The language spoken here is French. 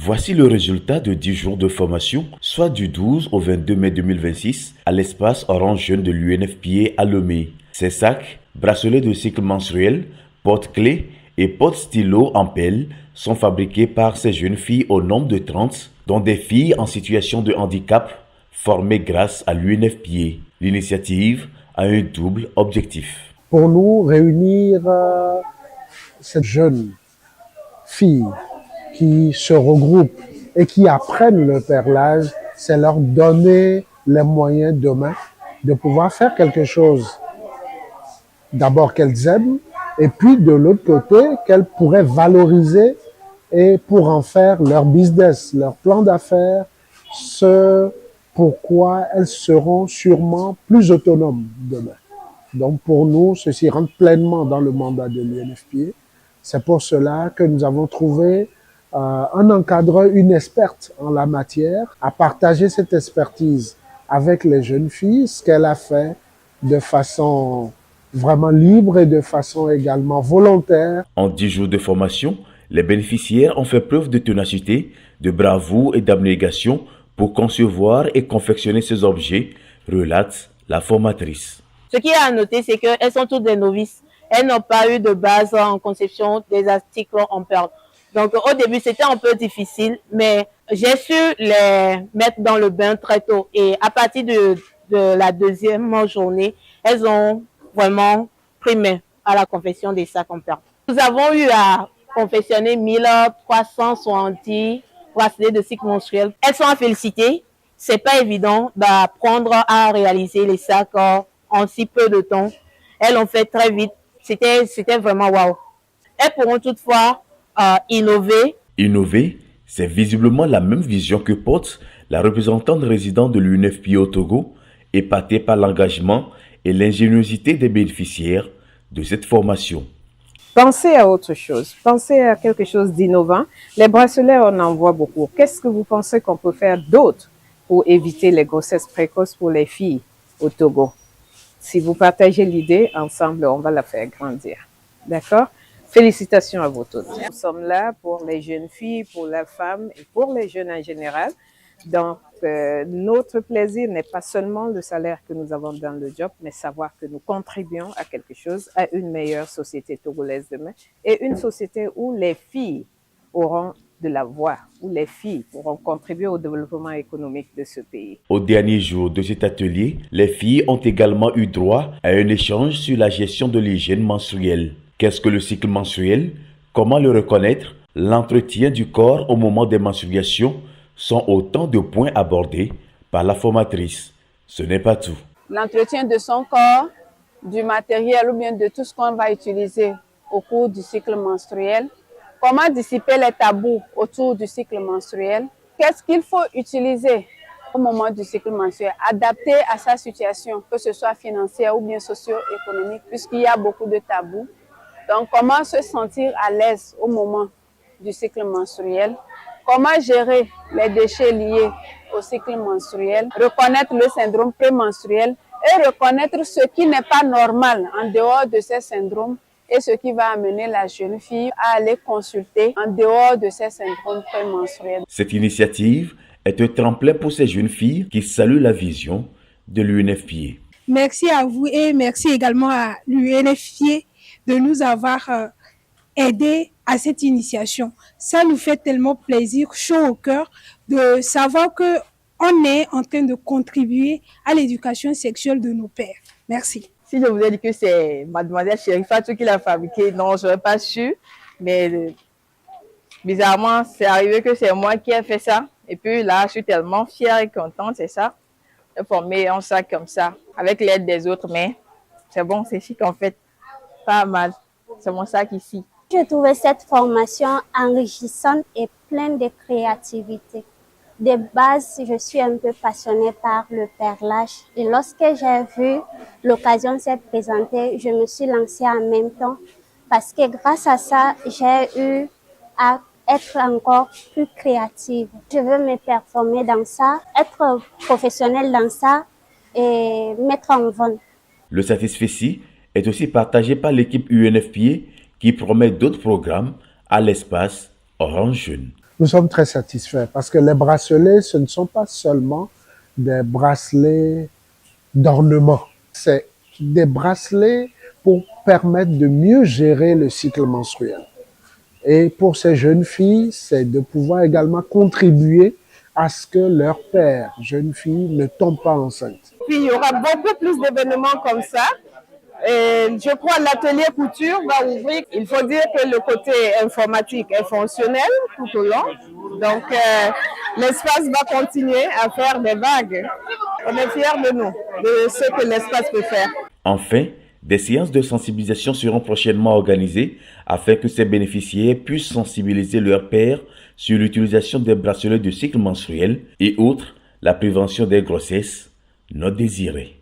Voici le résultat de 10 jours de formation, soit du 12 au 22 mai 2026, à l'espace Orange Jeune de l'UNFPA à Lomé. Ces sacs, bracelets de cycle menstruel, porte-clés et porte-stylos en pelle sont fabriqués par ces jeunes filles au nombre de 30, dont des filles en situation de handicap formées grâce à l'UNFPA. L'initiative a un double objectif. Pour nous, réunir ces jeunes filles qui se regroupent et qui apprennent le perlage, c'est leur donner les moyens demain de pouvoir faire quelque chose. D'abord qu'elles aiment, et puis de l'autre côté, qu'elles pourraient valoriser et pour en faire leur business, leur plan d'affaires, ce pourquoi elles seront sûrement plus autonomes demain. Donc pour nous, ceci rentre pleinement dans le mandat de l'UNFPA. C'est pour cela que nous avons trouvé un encadreur, une experte en la matière, à partager cette expertise avec les jeunes filles, ce qu'elle a fait de façon vraiment libre et de façon également volontaire. En 10 jours de formation, les bénéficiaires ont fait preuve de ténacité, de bravoure et d'abnégation pour concevoir et confectionner ces objets, relate la formatrice. Ce qu'il y a à noter, c'est qu'elles sont toutes des novices. Elles n'ont pas eu de base en conception des articles en perles. Donc au début, c'était un peu difficile, mais j'ai su les mettre dans le bain très tôt. Et à partir de la deuxième journée, elles ont vraiment pris main à la confection des sacs en perles. Nous avons eu à confectionner 1370 bracelets de cycle menstruel. Elles sont à féliciter. C'est pas évident d'apprendre à réaliser les sacs en si peu de temps. Elles l'ont fait très vite. C'était vraiment waouh. Elles pourront toutefois innover. Innover, c'est visiblement la même vision que porte la représentante résidente de l'UNFPA au Togo, épatée par l'engagement et l'ingéniosité des bénéficiaires de cette formation. Pensez à autre chose, pensez à quelque chose d'innovant. Les bracelets, on en voit beaucoup. Qu'est-ce que vous pensez qu'on peut faire d'autre pour éviter les grossesses précoces pour les filles au Togo? Si vous partagez l'idée, ensemble, on va la faire grandir. D'accord? Félicitations à vous tous. Nous sommes là pour les jeunes filles, pour les femmes et pour les jeunes en général. Donc, notre plaisir n'est pas seulement le salaire que nous avons dans le job, mais savoir que nous contribuons à quelque chose, à une meilleure société togolaise demain et une société où les filles auront de la voix, où les filles pourront contribuer au développement économique de ce pays. Au dernier jour de cet atelier, les filles ont également eu droit à un échange sur la gestion de l'hygiène menstruelle. Qu'est-ce que le cycle menstruel? Comment le reconnaître? L'entretien du corps au moment des menstruations sont autant de points abordés par la formatrice. Ce n'est pas tout. L'entretien de son corps, du matériel ou bien de tout ce qu'on va utiliser au cours du cycle menstruel. Comment dissiper les tabous autour du cycle menstruel? Qu'est-ce qu'il faut utiliser au moment du cycle menstruel, adapté à sa situation, que ce soit financière ou bien socio-économique, puisqu'il y a beaucoup de tabous. Donc, comment se sentir à l'aise au moment du cycle menstruel? Comment gérer les déchets liés au cycle menstruel? Reconnaître le syndrome prémenstruel et reconnaître ce qui n'est pas normal en dehors de ces syndromes et ce qui va amener la jeune fille à aller consulter en dehors de ces syndromes prémenstruels. Cette initiative est un tremplin pour ces jeunes filles qui saluent la vision de l'UNFPA. Merci à vous et merci également à l'UNFPA de nous avoir aidés à cette initiation. Ça nous fait tellement plaisir, chaud au cœur, de savoir que on est en train de contribuer à l'éducation sexuelle de nos pères. Merci. Si je vous ai dit que c'est mademoiselle Chérifatou qui l'a fabriqué, non, je n'aurais pas su. Mais bizarrement, c'est arrivé que c'est moi qui ai fait ça. Et puis là, je suis tellement fière et contente, c'est ça. De former un sac comme ça, avec l'aide des autres. Mais c'est bon, c'est chic en fait. Pas mal. C'est mon sac ici. J'ai trouvé cette formation enrichissante et pleine de créativité. De base, je suis un peu passionnée par le perlage. Et lorsque j'ai vu l'occasion s'être présentée, je me suis lancée en même temps. Parce que grâce à ça, j'ai eu à être encore plus créative. Je veux me performer dans ça, être professionnelle dans ça et mettre en vente. Le satisfecit est aussi partagé par l'équipe UNFPA qui promet d'autres programmes à l'espace Orange Jeune. Nous sommes très satisfaits parce que les bracelets, ce ne sont pas seulement des bracelets d'ornement. C'est des bracelets pour permettre de mieux gérer le cycle menstruel. Et pour ces jeunes filles, c'est de pouvoir également contribuer à ce que leur père, jeune fille, ne tombe pas enceinte. Puis il y aura beaucoup plus d'événements comme ça. Et je crois que l'atelier couture va ouvrir. Il faut dire que le côté informatique est fonctionnel tout au long. Donc l'espace va continuer à faire des vagues. On est fiers de nous, de ce que l'espace peut faire. Enfin, des séances de sensibilisation seront prochainement organisées afin que ces bénéficiaires puissent sensibiliser leurs pairs sur l'utilisation des bracelets de cycle menstruel et autres, la prévention des grossesses non désirées.